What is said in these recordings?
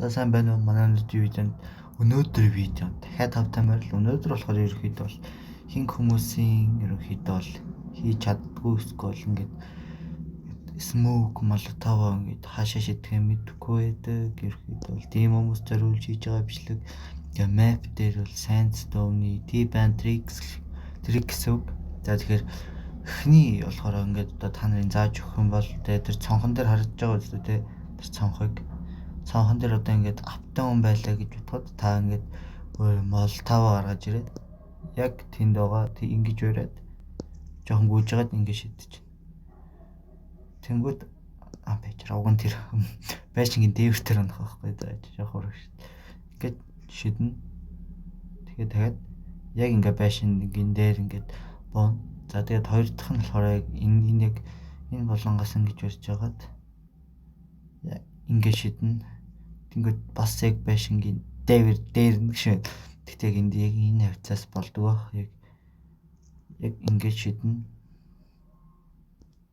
За сайн байна уу? Манай өнөөдөр видеонд дахиад тавтамаар л өнөөдөр болохоор ерөнхийдөө бол хинг хүмүүсийн ерөнхийдөө бол хийж чаддгүй эсвэл ингээд smoke молотова ингээд хаашаа шидэх мэдэхгүй байдаг. Ерөнхийдөө бол тийм хүмүүс зориулж хийж байгаа бичлэг. Тэгээ map дээр бол sandstone-ы T-band tricks үг. За тэгэхээр эхний болохоор ингээд одоо та нарын зааж өгөх юм бол тэр цонхон дээр харагдаж байгаа үстэй тэр цонхон дээр одоо ингээд автан хүн байлаа гэж бодоход та ингээд молотова гаргаж ирээд яг тэнд байгаа ингэж ураад жоохон гүйж байгаад ингэ шидэж байна. Тэнгүүд байж уг нь тэр байшингийн дээвэр дээр унах байхгүй даа жоохон урагш. Ингээд шиднэ. Тэгээд дахиад яг ингээ байшингийн дээр ингээд боо. За тэгээд хоёр дахь нь болохоор яг энэ болонгоос ингэж урьж байгаад ингээ шиднэ. Тэнгүүд бас яг байшингийн дээвэр дээр нэг шиг. Тэгтээ энд яг энэ хавцаас болдгоо яг ингээ шиднэ.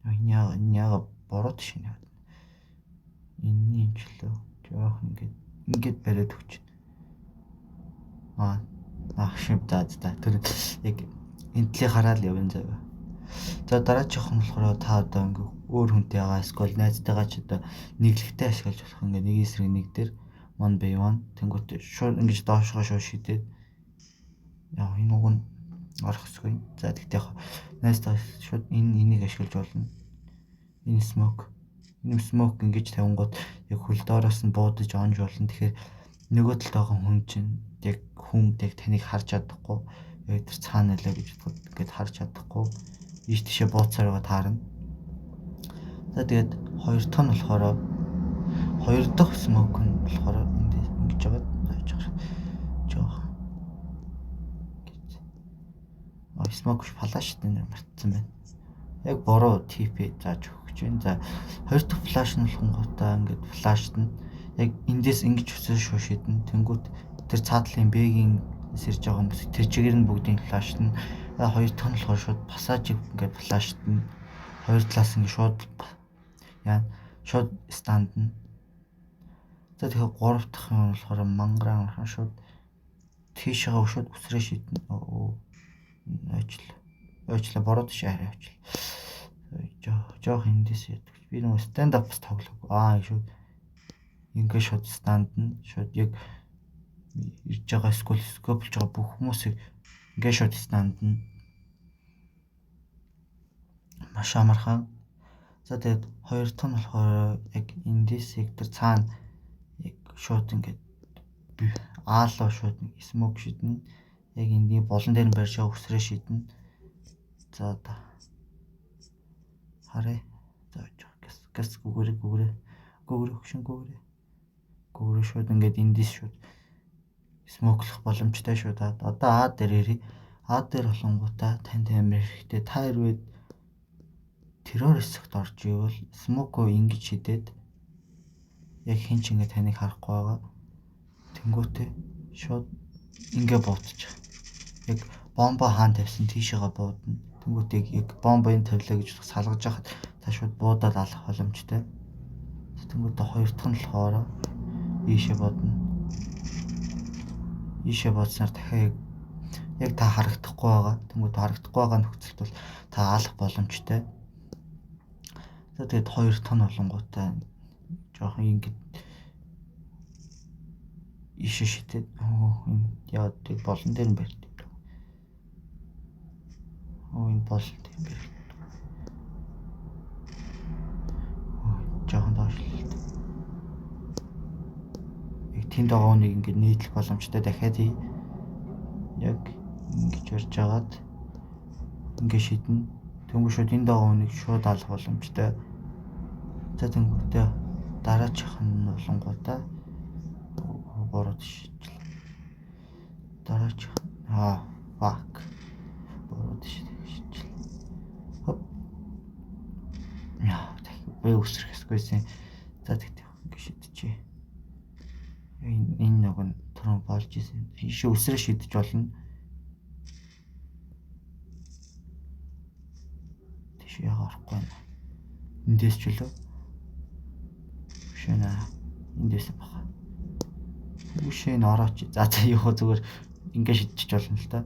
Яага бороод шинэ. Энэний имчлөө жоох ингээд бариад өгч. Шив даад тэр яг энтлийн хараад явна зав. За дараачих нь болохоор та одоо ингээ өөр хүнтэй байгаа эсвэл найзтайгаа ч одоо нэглэгтэй ашиглаж болох ингээ нэг эсрэг нэг дээр мон биван тэнгуут шууд ингэж доошгоо шууд шидээд энэ уг нь орохсгүй. За тэгтээ яг найзтайгаа шууд энийг ашиглаж болно. Энэ smoke ингэж тавингууд яг хөл доороос нь буудаж онж болно. Тэгэхээр нөгөө талд байгаа хүн чинь яг таныг харж чадахгүй яг тэр цаана нэлээ гэж бодоход ингээд харж чадахгүй ийш тийшээ бууцаар байгаа таарна. За тэгээд хоёр дахь нь болохоор хоёр дахь smoke нь болохоор ингэж байгаа жоох smoke флаш дээр мартсан байна. Яг бороо TP зааж өгч байна. За хоёр дахь флаш нь болгонгуудаа ингээд флашт нь яг эндээс ингэж өсөж шуушидэн тэнгуут тэр цаатлын бэгийн сэрж байгаа хүмүүс тэр чигээр нь бүгдийн флашт нь хоёр дахь нь болохоор шууд пассаж ингээд флашт нь хоёр талаас ингээд шууд станд нь. За тэгэхээр гурав дахь нь болохоор мангараа шууд тийшээ шууд үсрээ шиднэ. Ойчлоо бороод шаарай ойчлоо. Жоох эндээс яддаг. Би нөгөө stand up тоглоог. Шууд ингээд шууд станд нь шууд яг ирж байгаа скоплж байгаа бүх хүмүүсийг ингээд шууд станд нь маш амархан. За тэгээд хоёр дахь нь болохоор яг эндээс яг тэр цаана яг шууд ингээд аалуу шууд smoke шиднэ. Яг эндний болон дээр нь барьж байгаа үсрээ шиднэ. За харъя. За газ гүгрээ шууд ингээд эндээс шууд смоклох боломжтой шүү да. Одоо А дээр ирээ. А дээр болонгуудаа танд амар хэрэгтэй. Та хэрвээ террор хэсэгт орж ивэл смоко ингэж шидээд яг хин ч ингээд таныг харахгүй байгаа. Тэнгүүтээ шууд ингээ буутчих. Яг бомба хаан тавьсан тийшээгээ буудна. Тэнгүүтээ яг бомбын тавилаа гэж салгаж хахад та шууд буудаад алах боломжтой. Тэнгүүтээ хоёр дахь нь болохоор ийшээ бодно. Ийшээ бодсноор дахиад яг та харагдахгүй байгаа. Тэнгүүтээ харагдахгүй байгаа нөхцөлд бол та алах боломжтой. За тэгээд хоёр дахь нь болонгуудаа жоохон ингэ ийшээ шидэд энэ яа тэг болон дээр нь барьдаг. Энэ болон дээр барьдаг. Жоохон доошлолт. Яг тэнд байгаа хүнийг ингэ нийтлэх боломжтой дахиад яг ингэж барьж агаад ингэ шиднэ. Тэнгүү шууд энд байгаа хүнийг шууд алах боломжтой. За тэнгүүтээ дараачих нь болонгуудаа бороод шидлээ. Дараачих fuck. Бороод шидлээ. Хоп. Би үсрэх хэсгүйсэн. За тэгтээ ингэ шидчихье. Энэ нэг нь түрүү болж исэн. Ийшээ үсрээ шидэж болно. Тийш яагаахгүй байна. Эндээс ч үлээ. Шэнэ эндээс баха. Үшээ н орооч. За юу зүгээр ингэ шидчих болно л та.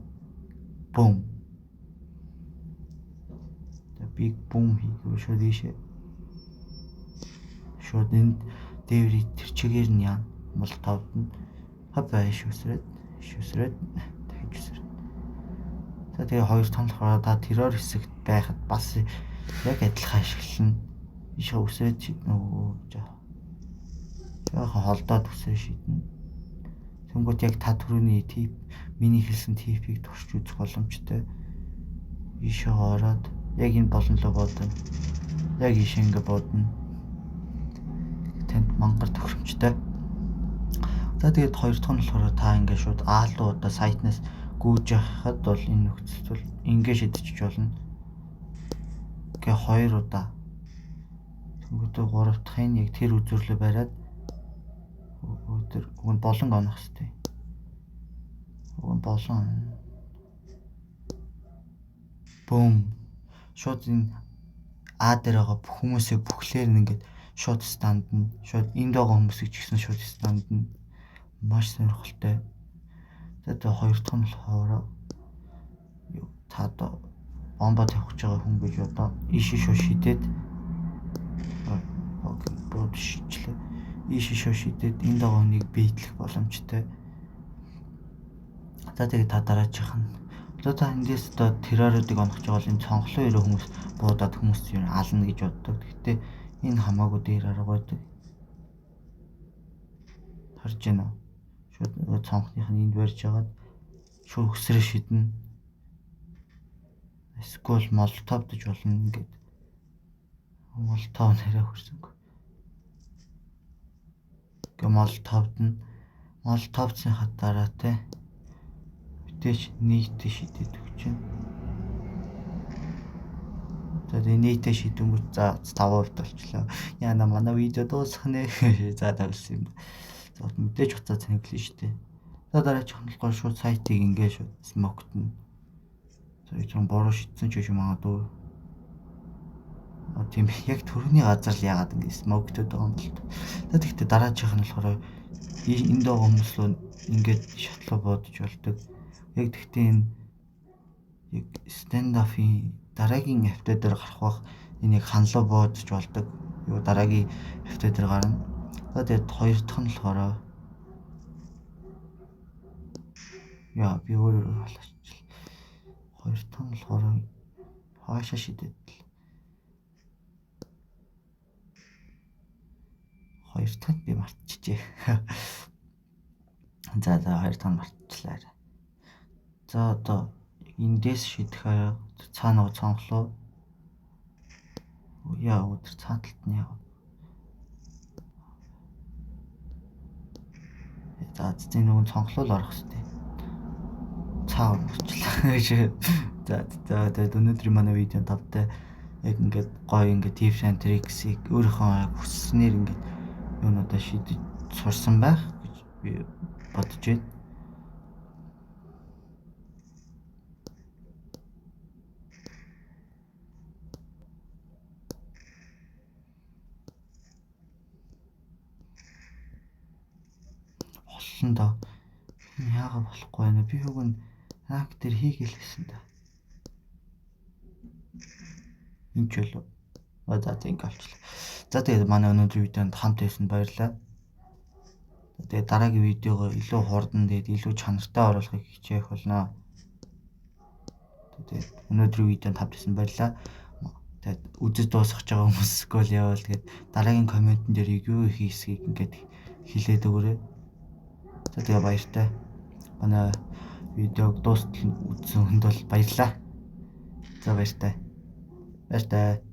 Бум. За big boom хийгээв шууд ийшээ. Шууд энэ дээврий тэр чигээр нь яа. Молотовд нь хавьяаш үсрээд дахиж үсрээд. За тэгээ хоёр томлохоор та террор хэсэгт байхад бас яг адилхан ашиглана. Ийшээ үсрээд нөгөө жоохон холдоод үсрээ шиднэ. Тэнгүүд яг та түрүүний тип миний хэлсэн типийг турш үзэх боломжтой. Ийшээ ороод яг энэ болонлоо бодно. Яг ийшээ ингэ бодно. Тэнд мангар тохиромжтой. За тэгээд хоёр дахь нь болохоор та ингэ шууд аалуу одоо сайтнаас гүйж явахад бол энэ нөхцөл ингэ шидчих болно. Гэ 2 удаа. Тэнгүүд 3 дахь нь яг тэр үзүүрлээ бариад өдөр уг болон онох хэвтэй. Уг болон. Бум. Шууд энэ А дээр байгаа бүх хүмүүсээ бүхлээр нь ингээд шууд станд нь шууд энд байгаа хүмүүсийг ч гэсэн шууд станд нь маш сонирхолтой. Тэгээд хоёр дахь нь болохоор та одоо бомба тавих гэж байгаа хүн гэж одоо ийшээ шууд шидэд бод шичлээ. Ийшээ шууд шидэд энд байгаа хүнийг бийтлэх боломжтой. За тэгээд та дараачих нь одоо та эндээс одоо терроруудыг онох гэж байгаа энэ цонхлоо ирэх хүмүүс буудаад хүмүүс юм ална гэж боддог. Гэхдээ энэ хамаагүй дээр арга байдаг. Харж байна уу? Шууд нөгөө цонхных нь энд барьж агаад шууд өсрөө шиднэ. Эсвэл молотовдож болно ингээд. Молотов нэрээ хөрсөнгө. Молотовд нь молотовцын хатаараа те битээч нийтээ шидэд өгч байна. Тэгээд нийтээ шидэнгүүт за 5% болчлоо. Яна манай видео дуусах нэ. За тавьсан юм. За мэдээж уцаа цэнэглэн штэ. За дараачих нь болохоор шууд сайтыг ингээ шууд смоктно. За ийм бороо шидсэн ч юм магадгүй. Тийм яг төрөний газар л яагаад ингэ смоктод байгаа юм бол. За тэгтээ дараачих нь болохоор энд байгаа хүмүүс рүү ингээд шатлаа бодож болдог. Яг тэгтээ энэ яг стендафын дараагийн хавтаа дээр гарах бах энэ яг ханлуу бодож болдог. Юу дараагийн хавтаа дээр гарна. За тэгээд хоёр дахь нь болохоор яа би өөрөө халаачлаа. Хоёр дахь нь болохоор хаашаа шидэд л. Хоёр дахь нь би мартчихжээ. За хоёр дахь нь мартчихлаа. За одоо эндээс шидэх арга цаана цонхлоо. Яа өдөр цаана талд нь яа. За зэн нөгөө цонхлол орох хэвтэй. Цаа өрчлээ. За тэгээд өнөөдрийн манай видео тавтай яг ингээд гоё ингээд tips and tricks-ийг өөрийнхөө хүсснээр ингээд юунуудаа шийдэж сурсан байх гэж би бодож байна. Да яагаад болохгүй байна би хөг нь хак дээр хийгээл гэсэн да энэ ч болов за ингэ болчихлоо. За тэгээд манай өнөөдрийн видеонд хамт байсан баярлалаа. Тэгээд дараагийн видеогоо илүү хурдан тэгээд илүү чанартай оруулахыг хичээх болно. Тэгээд өнөөдрийн видеонд хамт байсан баярлалаа. Тэгээд үзэж дуусгах байгаа хүмүүс гол явал тэгээд дараагийн комментэн дээр юу хийсгийг ингээд хэлээд өгөөрэй. За тэгээ баяртай. Манай видеог дуустал үзсэн хүнд бол баярлалаа. За баяртай. Баяртай.